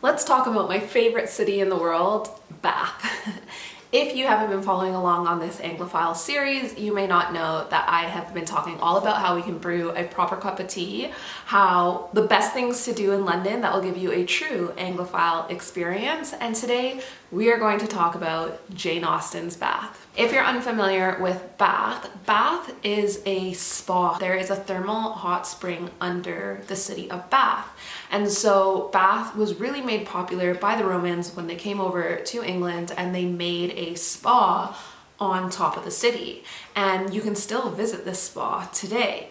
Let's talk about my favorite city in the world, Bath. If you haven't been following along on this Anglophile series, you may not know that I have been talking all about how we can brew a proper cup of tea, how the best things to do in London that will give you a true Anglophile experience, and today we are going to talk about Jane Austen's Bath. If you're unfamiliar with Bath, Bath is a spa. There is a thermal hot spring under the city of Bath. And so Bath was really made popular by the Romans when they came over to England and they made a spa on top of the city. And you can still visit this spa today.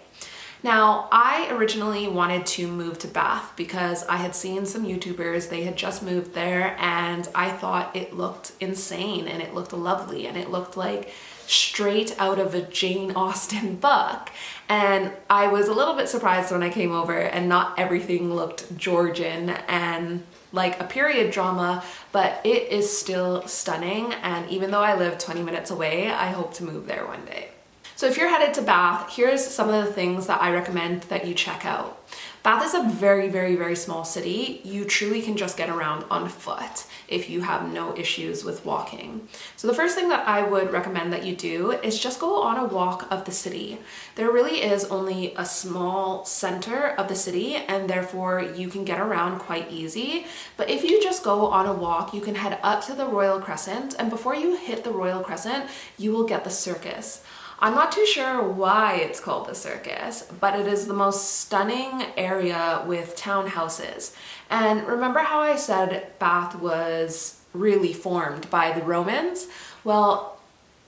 Now, I originally wanted to move to Bath because I had seen some YouTubers, they had just moved there, and I thought it looked insane and it looked lovely and it looked like straight out of a Jane Austen book. And I was a little bit surprised when I came over and not everything looked Georgian and like a period drama, but it is still stunning. And even though I live 20 minutes away, I hope to move there one day. So if you're headed to Bath, here's some of the things that I recommend that you check out. Bath is a very, very, very small city. You truly can just get around on foot if you have no issues with walking. So the first thing that I would recommend that you do is just go on a walk of the city. There really is only a small center of the city and therefore you can get around quite easy. But if you just go on a walk, you can head up to the Royal Crescent, and before you hit the Royal Crescent, you will get the circus. I'm not too sure why it's called the circus, but it is the most stunning area with townhouses. And remember how I said Bath was really formed by the Romans? Well,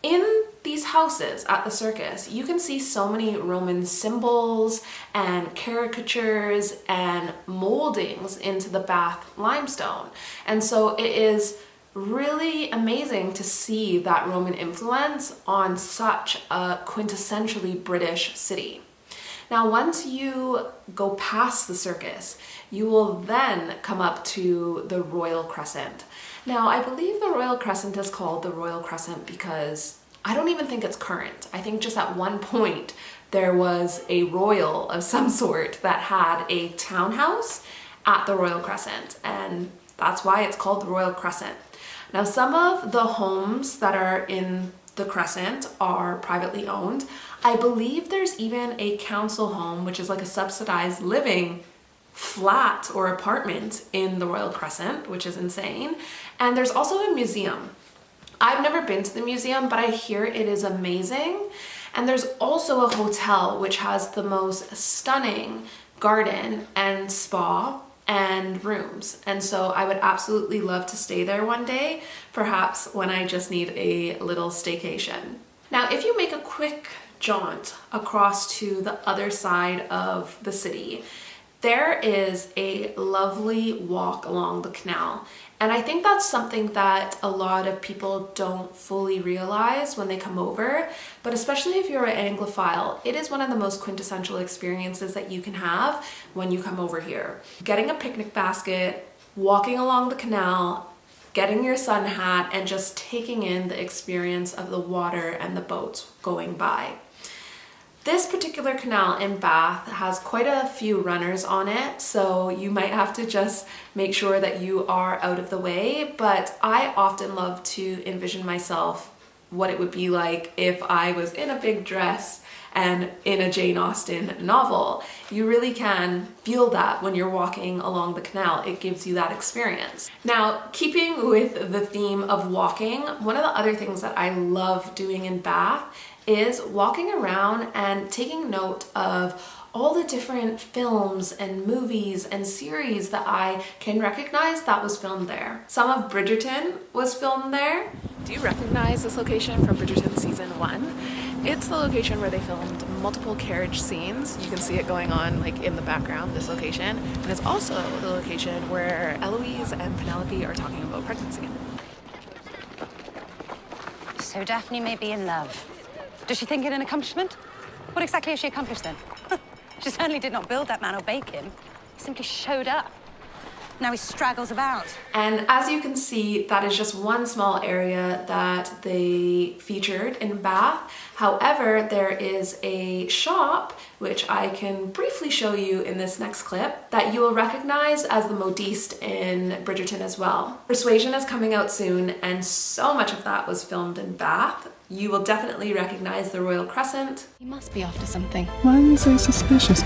in these houses at the circus, you can see so many Roman symbols and caricatures and moldings into the Bath limestone. And so it is really amazing to see that Roman influence on such a quintessentially British city. Now, once you go past the circus, you will then come up to the Royal Crescent. Now, I believe the Royal Crescent is called the Royal Crescent because I don't even think it's current. I think just at one point there was a royal of some sort that had a townhouse at the Royal Crescent, and that's why it's called the Royal Crescent. Now, some of the homes that are in the Crescent are privately owned. I believe there's even a council home, which is like a subsidized living flat or apartment in the Royal Crescent, which is insane. And there's also a museum. I've never been to the museum, but I hear it is amazing. And there's also a hotel, which has the most stunning garden and spa and rooms. And so I would absolutely love to stay there one day, perhaps when I just need a little staycation. Now, if you make a quick jaunt across to the other side of the city, there is a lovely walk along the canal. And I think that's something that a lot of people don't fully realize when they come over, but especially if you're an Anglophile, it is one of the most quintessential experiences that you can have when you come over here. Getting a picnic basket, walking along the canal, getting your sun hat, and just taking in the experience of the water and the boats going by. This particular canal in Bath has quite a few runners on it, so you might have to just make sure that you are out of the way, but I often love to envision myself what it would be like if I was in a big dress and in a Jane Austen novel. You really can feel that when you're walking along the canal. It gives you that experience. Now, keeping with the theme of walking, one of the other things that I love doing in Bath is walking around and taking note of all the different films and movies and series that I can recognize that was filmed there. Some of Bridgerton was filmed there. Do you recognize this location from Bridgerton season 1? It's the location where they filmed multiple carriage scenes. You can see it going on like in the background, this location. And it's also the location where Eloise and Penelope are talking about pregnancy. So Daphne may be in love. Does she think it an accomplishment? What exactly has she accomplished then? She certainly did not build that man or bake him. He simply showed up. Now he straggles about. And as you can see, that is just one small area that they featured in Bath. However, there is a shop, which I can briefly show you in this next clip, that you will recognize as the modiste in Bridgerton as well. Persuasion is coming out soon, and so much of that was filmed in Bath. You will definitely recognize the Royal Crescent. He must be after something. Why are you so suspicious?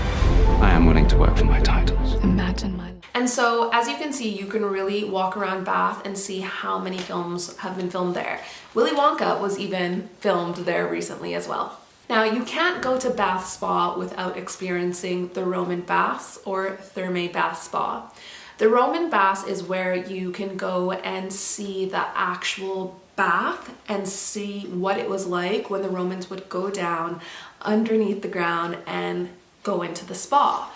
I am willing to work for my titles. Imagine my... And so, as you can see, you can really walk around Bath and see how many films have been filmed there. Willy Wonka was even filmed there recently as well. Now, you can't go to Bath Spa without experiencing the Roman baths or Thermae Bath Spa. The Roman baths is where you can go and see the actual bath and see what it was like when the Romans would go down underneath the ground and go into the spa.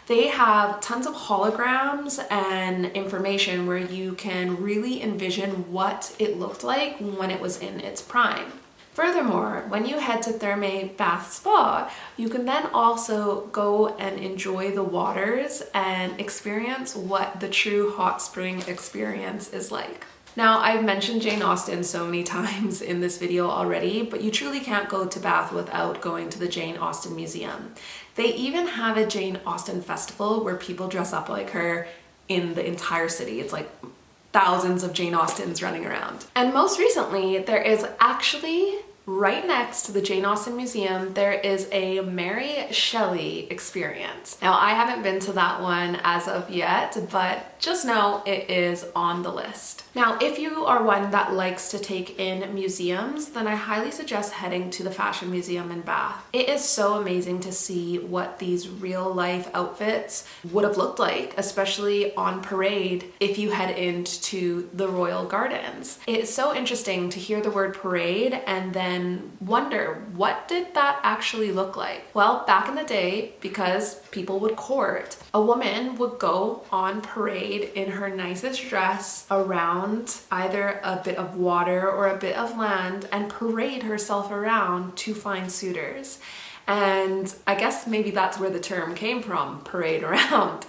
They have tons of holograms and information where you can really envision what it looked like when it was in its prime. Furthermore, when you head to Thermae Bath Spa, you can then also go and enjoy the waters and experience what the true hot spring experience is like. Now, I've mentioned Jane Austen so many times in this video already, but you truly can't go to Bath without going to the Jane Austen Museum. They even have a Jane Austen festival where people dress up like her in the entire city. It's like thousands of Jane Austens running around. And most recently, there is actually right next to the Jane Austen Museum, there is a Mary Shelley experience. Now, I haven't been to that one as of yet, but just know it is on the list. Now, if you are one that likes to take in museums, then I highly suggest heading to the Fashion Museum in Bath. It is so amazing to see what these real life outfits would have looked like, especially on parade if you head into the Royal Gardens. It's so interesting to hear the word parade and then wonder, what did that actually look like? Well, back in the day, because people would court, a woman would go on parade in her nicest dress around either a bit of water or a bit of land and parade herself around to find suitors. And I guess maybe that's where the term came from, parade around.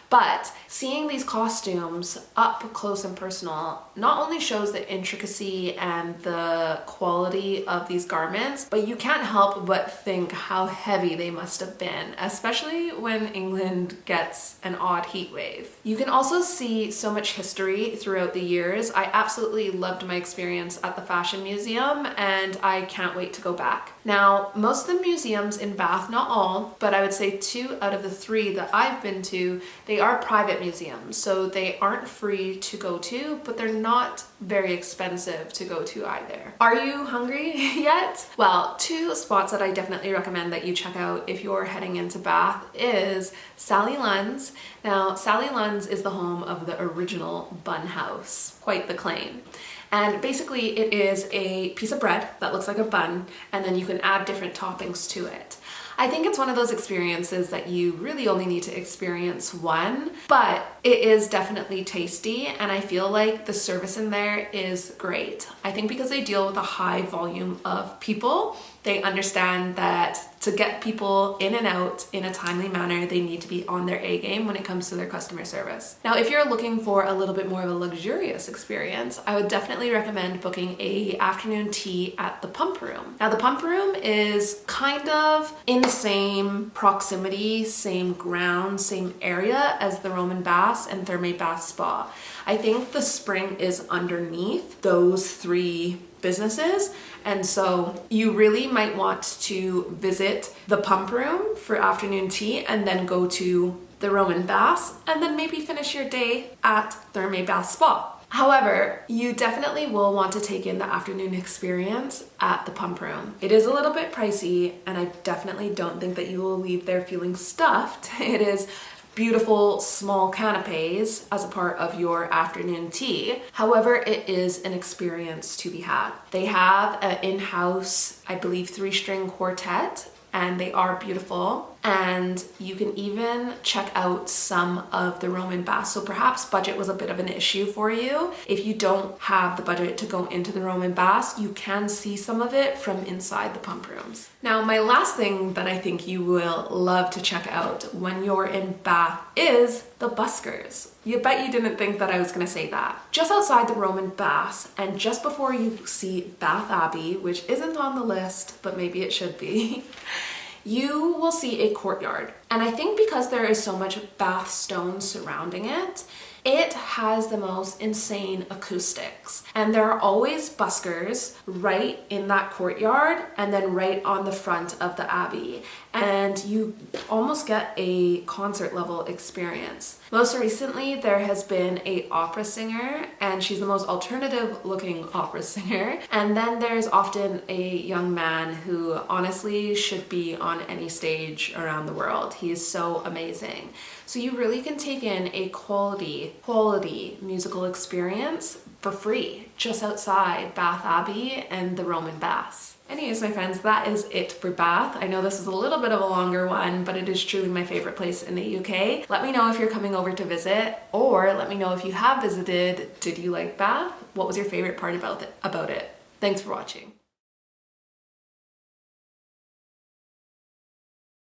But seeing these costumes up close and personal not only shows the intricacy and the quality of these garments, but you can't help but think how heavy they must have been, especially when England gets an odd heat wave. You can also see so much history throughout the years. I absolutely loved my experience at the Fashion Museum, and I can't wait to go back. Now, most of the museums in Bath, not all, but I would say 2 out of the 3 that I've been to, they are private museums, so they aren't free to go to, but they're not very expensive to go to either. Are you hungry yet? Well, 2 spots that I definitely recommend that you check out if you're heading into Bath is Sally Lunn's. Now, Sally Lunn's is the home of the original bun house, quite the claim. And basically it is a piece of bread that looks like a bun, and then you can add different toppings to it. I think it's one of those experiences that you really only need to experience one, but it is definitely tasty, and I feel like the service in there is great. I think because they deal with a high volume of people, they understand that to get people in and out in a timely manner, they need to be on their A game when it comes to their customer service. Now, if you're looking for a little bit more of a luxurious experience, I would definitely recommend booking an afternoon tea at the Pump Room. Now, the Pump Room is kind of in the same proximity, same ground, same area as the Roman Baths and Thermae Bath Spa. I think the spring is underneath those 3 businesses, and so you really might want to visit the Pump Room for afternoon tea and then go to the Roman Baths and then maybe finish your day at Thermae Bath Spa. However, you definitely will want to take in the afternoon experience at the Pump Room. It is a little bit pricey, and I definitely don't think that you will leave there feeling stuffed. It is beautiful small canapes as a part of your afternoon tea. However, it is an experience to be had. They have an in-house, I believe, 3-string quartet, and they are beautiful. and you can even check out some of the Roman baths. So perhaps budget was a bit of an issue for you. If you don't have the budget to go into the Roman baths, you can see some of it from inside the pump rooms. Now, my last thing that I think you will love to check out when you're in Bath is the Buskers. You bet you didn't think that I was gonna say that. Just outside the Roman baths and just before you see Bath Abbey, which isn't on the list, but maybe it should be, you will see a courtyard. And I think because there is so much Bath stone surrounding it, it has the most insane acoustics. And there are always buskers right in that courtyard and then right on the front of the Abbey. And you almost get a concert level experience. Most recently, there has been an opera singer, and she's the most alternative looking opera singer. And then there's often a young man who honestly should be on any stage around the world. He is so amazing. So you really can take in a quality musical experience for free just outside Bath Abbey and the Roman baths. Anyways, my friends, that is it for Bath. I know this is a little bit of a longer one, but it is truly my favorite place in the UK. Let me know if you're coming over to visit, or let me know if you have visited. Did you like Bath? What was your favorite part about it? Thanks for watching.